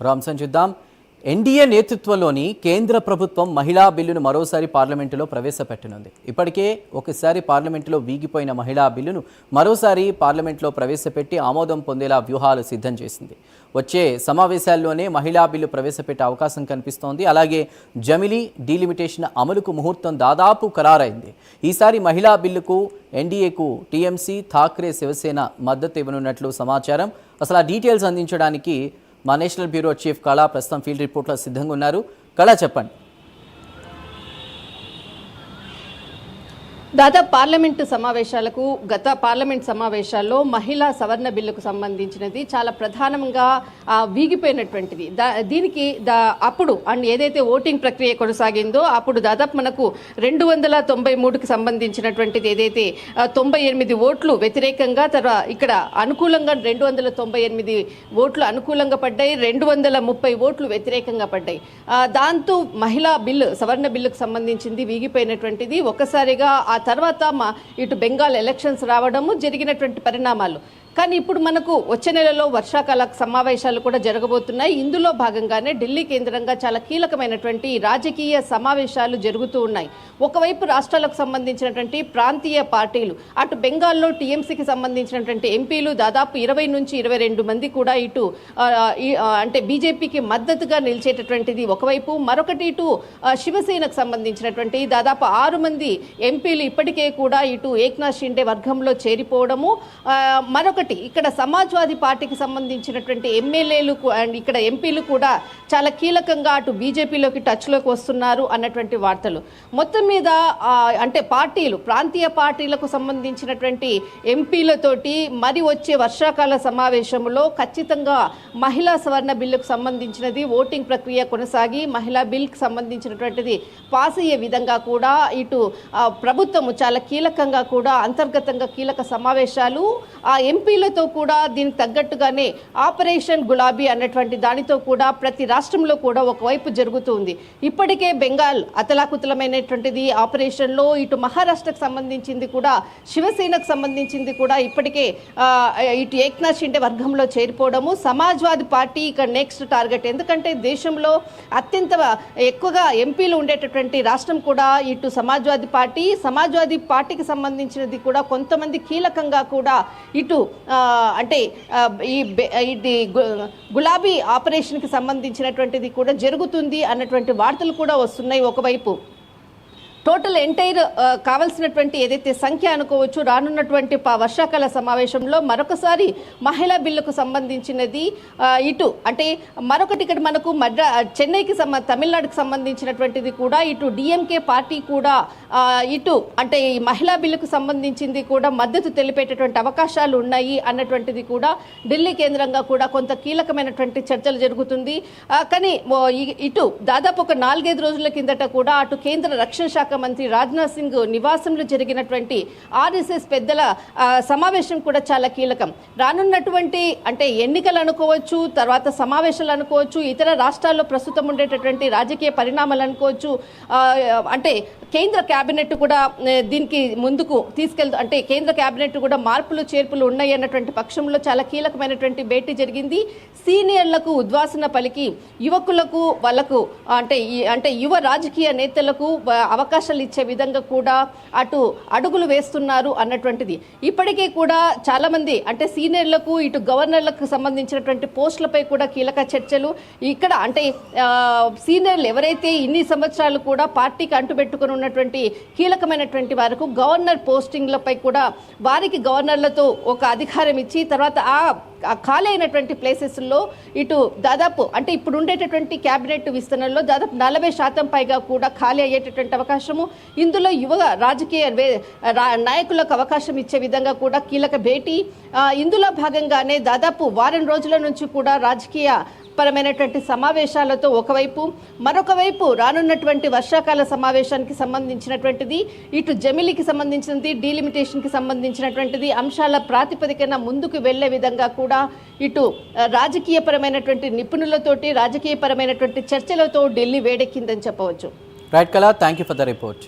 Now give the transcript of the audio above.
రామ్సన్ చూద్దాం. ఎన్డీఏ నేతృత్వంలోని కేంద్ర ప్రభుత్వం మహిళా బిల్లును మరోసారి పార్లమెంటులో ప్రవేశపెట్టనుంది. ఇప్పటికే ఒకసారి పార్లమెంటులో వీగిపోయిన మహిళా బిల్లును మరోసారి పార్లమెంట్లో ప్రవేశపెట్టి ఆమోదం పొందేలా వ్యూహాలు సిద్ధం చేసింది. వచ్చే సమావేశాల్లోనే మహిళా బిల్లు ప్రవేశపెట్టే అవకాశం కనిపిస్తోంది. అలాగే జమిలీ డీలిమిటేషన్ అమలుకు ముహూర్తం దాదాపు ఖరారైంది. ఈసారి మహిళా బిల్లుకు ఎన్డీఏకు టీఎంసీ, థాక్రే, శివసేన మద్దతు ఇవ్వనున్నట్లు సమాచారం. అసలు ఆ డీటెయిల్స్ అందించడానికి మా నేషనల్ బ్యూరో చీఫ్ కళ ప్రస్తుతం ఫీల్డ్ రిపోర్ట్లో సిద్ధంగా ఉన్నారు. కళ, చెప్పండి. దాదాపు పార్లమెంటు సమావేశాలకు గత పార్లమెంట్ సమావేశాల్లో మహిళా సవరణ బిల్లుకు సంబంధించినది చాలా ప్రధానంగా వీగిపోయినటువంటిది. దీనికి అప్పుడు ఏదైతే ఓటింగ్ ప్రక్రియ కొనసాగిందో అప్పుడు దాదాపు మనకు 293కి సంబంధించినటువంటిది ఏదైతే 98 ఓట్లు వ్యతిరేకంగా ఇక్కడ అనుకూలంగా 298 ఓట్లు అనుకూలంగా పడ్డాయి, 230 ఓట్లు వ్యతిరేకంగా పడ్డాయి. దాంతో మహిళా బిల్లు సవరణ బిల్లుకు సంబంధించింది వీగిపోయినటువంటిది. ఒక్కసారిగా తర్వాత ఇటు బెంగాల్ ఎలక్షన్స్ రావడము జరిగినటువంటి పరిణామాలు. కానీ ఇప్పుడు మనకు వచ్చే నెలలో వర్షాకాల సమావేశాలు కూడా జరగబోతున్నాయి. ఇందులో భాగంగానే ఢిల్లీ కేంద్రంగా చాలా కీలకమైనటువంటి రాజకీయ సమావేశాలు జరుగుతూ ఉన్నాయి. ఒకవైపు రాష్ట్రాలకు సంబంధించినటువంటి ప్రాంతీయ పార్టీలు, అటు బెంగాల్లో టీఎంసీకి సంబంధించినటువంటి ఎంపీలు దాదాపు 20 నుంచి 22 మంది కూడా ఇటు బీజేపీకి మద్దతుగా నిలిచేటటువంటిది ఒకవైపు. మరొకటి ఇటు శివసేనకు సంబంధించినటువంటి దాదాపు 6 మంది ఎంపీలు ఇప్పటికే కూడా ఇటు ఏక్నాథ్ షిండే వర్గంలో చేరిపోవడము. మరొకటి ఇక్కడ సమాజ్వాదీ పార్టీకి సంబంధించినటువంటి ఎమ్మెల్యేలు అండ్ ఇక్కడ ఎంపీలు కూడా చాలా కీలకంగా అటు బీజేపీలోకి టచ్లోకి వస్తున్నారు అన్నటువంటి వార్తలు. మొత్తం మీద పార్టీలు, ప్రాంతీయ పార్టీలకు సంబంధించినటువంటి ఎంపీలతోటి మరి వచ్చే వర్షాకాల సమావేశంలో ఖచ్చితంగా మహిళా సవరణ బిల్లుకు సంబంధించినది ఓటింగ్ ప్రక్రియ కొనసాగి మహిళా బిల్కి సంబంధించినటువంటిది పాస్ అయ్యే విధంగా కూడా ఇటు ప్రభుత్వము చాలా కీలకంగా కూడా అంతర్గతంగా కీలక సమావేశాలు ఆ ఎంపీలతో కూడా దీనికి తగ్గట్టుగానే ఆపరేషన్ గులాబీ అన్నటువంటి దానితో కూడా ప్రతి రాష్ట్రంలో కూడా ఒకవైపు జరుగుతుంది. ఇప్పటికే బెంగాల్ అతలాకుతలమైనటువంటిది ఆపరేషన్లో, ఇటు మహారాష్ట్రకు సంబంధించింది కూడా, శివసేనకు సంబంధించింది కూడా ఇప్పటికే ఇటు ఏక్నాథ్ షిండే వర్గంలో చేరిపోవడము. సమాజ్వాదీ పార్టీ ఇక్కడ నెక్స్ట్ టార్గెట్. ఎందుకంటే దేశంలో అత్యంత ఎక్కువగా ఎంపీలు ఉండేటటువంటి రాష్ట్రం కూడా ఇటు సమాజ్వాదీ పార్టీకి సంబంధించినది కూడా కొంతమంది కీలకంగా కూడా ఇటు ఇది గులాబీ ఆపరేషన్కి సంబంధించినటువంటిది కూడా జరుగుతుంది అన్నటువంటి వార్తలు కూడా వస్తున్నాయి. ఒకవైపు టోటల్ ఎంటైర్ కావాల్సినటువంటి ఏదైతే సంఖ్య అనుకోవచ్చు రానున్నటువంటి వర్షాకాల సమావేశంలో మరొకసారి మహిళా బిల్లుకు సంబంధించినది ఇటు మరొకటి ఇక్కడ మనకు చెన్నైకి తమిళనాడుకు సంబంధించినటువంటిది కూడా ఇటు డిఎంకే పార్టీ కూడా ఇటు ఈ మహిళా బిల్లుకు సంబంధించింది కూడా మద్దతు తెలిపేటటువంటి అవకాశాలు ఉన్నాయి అన్నటువంటిది కూడా ఢిల్లీ కేంద్రంగా కూడా కొంత కీలకమైనటువంటి చర్చలు జరుగుతుంది. కానీ ఇటు దాదాపు ఒక 4-5 రోజుల కిందట కూడా అటు కేంద్ర రక్షణ శాఖ మంత్రి రాజ్నాథ్ సింగ్ నివాసంలో జరిగినటువంటి ఆర్ఎస్ఎస్ పెద్దల సమావేశం కూడా చాలా కీలకం. రానున్నటువంటి ఎన్నికలు అనుకోవచ్చు, తర్వాత సమావేశాలు అనుకోవచ్చు, ఇతర రాష్ట్రాల్లో ప్రస్తుతం ఉండేటటువంటి రాజకీయ పరిణామాలు అనుకోవచ్చు, కేంద్ర కేబినెట్ కూడా దీనికి ముందుకు కేంద్ర కేబినెట్ కూడా మార్పులు చేర్పులు ఉన్నాయి అన్నటువంటి పక్షంలో చాలా కీలకమైనటువంటి భేటీ జరిగింది. సీనియర్లకు ఉద్వాసన పలికి యువకులకు వాళ్ళకు యువ రాజకీయ నేతలకు అవకాశాలు ఇచ్చే విధంగా కూడా అటు అడుగులు వేస్తున్నారు అన్నటువంటిది. ఇప్పటికే కూడా చాలా మంది సీనియర్లకు ఇటు గవర్నర్లకు సంబంధించినటువంటి పోస్టులపై కూడా కీలక చర్చలు. ఇక్కడ సీనియర్లు ఎవరైతే ఇన్ని సంవత్సరాలు కూడా పార్టీకి అంటుపెట్టుకుని ఉన్నటువంటి కీలకమైనటువంటి వారికి గవర్నర్ పోస్టింగ్లపై కూడా వారికి గవర్నర్లతో ఒక అధికారం ఇచ్చి తర్వాత ఖాళీ అయినటువంటి ప్లేసెస్లో ఇటు దాదాపు ఇప్పుడు ఉండేటటువంటి క్యాబినెట్ విస్తరణలో దాదాపు 40% పైగా కూడా ఖాళీ అయ్యేటటువంటి అవకాశము. ఇందులో యువ రాజకీయ నాయకులకు అవకాశం ఇచ్చే విధంగా కూడా కీలక భేటీ. ఇందులో భాగంగానే దాదాపు వారం రోజుల నుంచి కూడా రాజకీయ పరమైనటువంటి సమావేశాలతో ఒకవైపు, మరొక వైపు రానున్నటువంటి వర్షాకాల సమావేశానికి సంబంధించినటువంటిది ఇటు జమిలీకి సంబంధించినది, డీలిమిటేషన్కి సంబంధించినటువంటిది అంశాల ప్రాతిపదికన ముందుకు వెళ్లే విధంగా కూడా ఇటు రాజకీయపరమైనటువంటి నిపుణులతోటి రాజకీయపరమైనటువంటి చర్చలతో ఢిల్లీ వేడెక్కిందని చెప్పవచ్చు. రైట్ కళ, thank you for the report.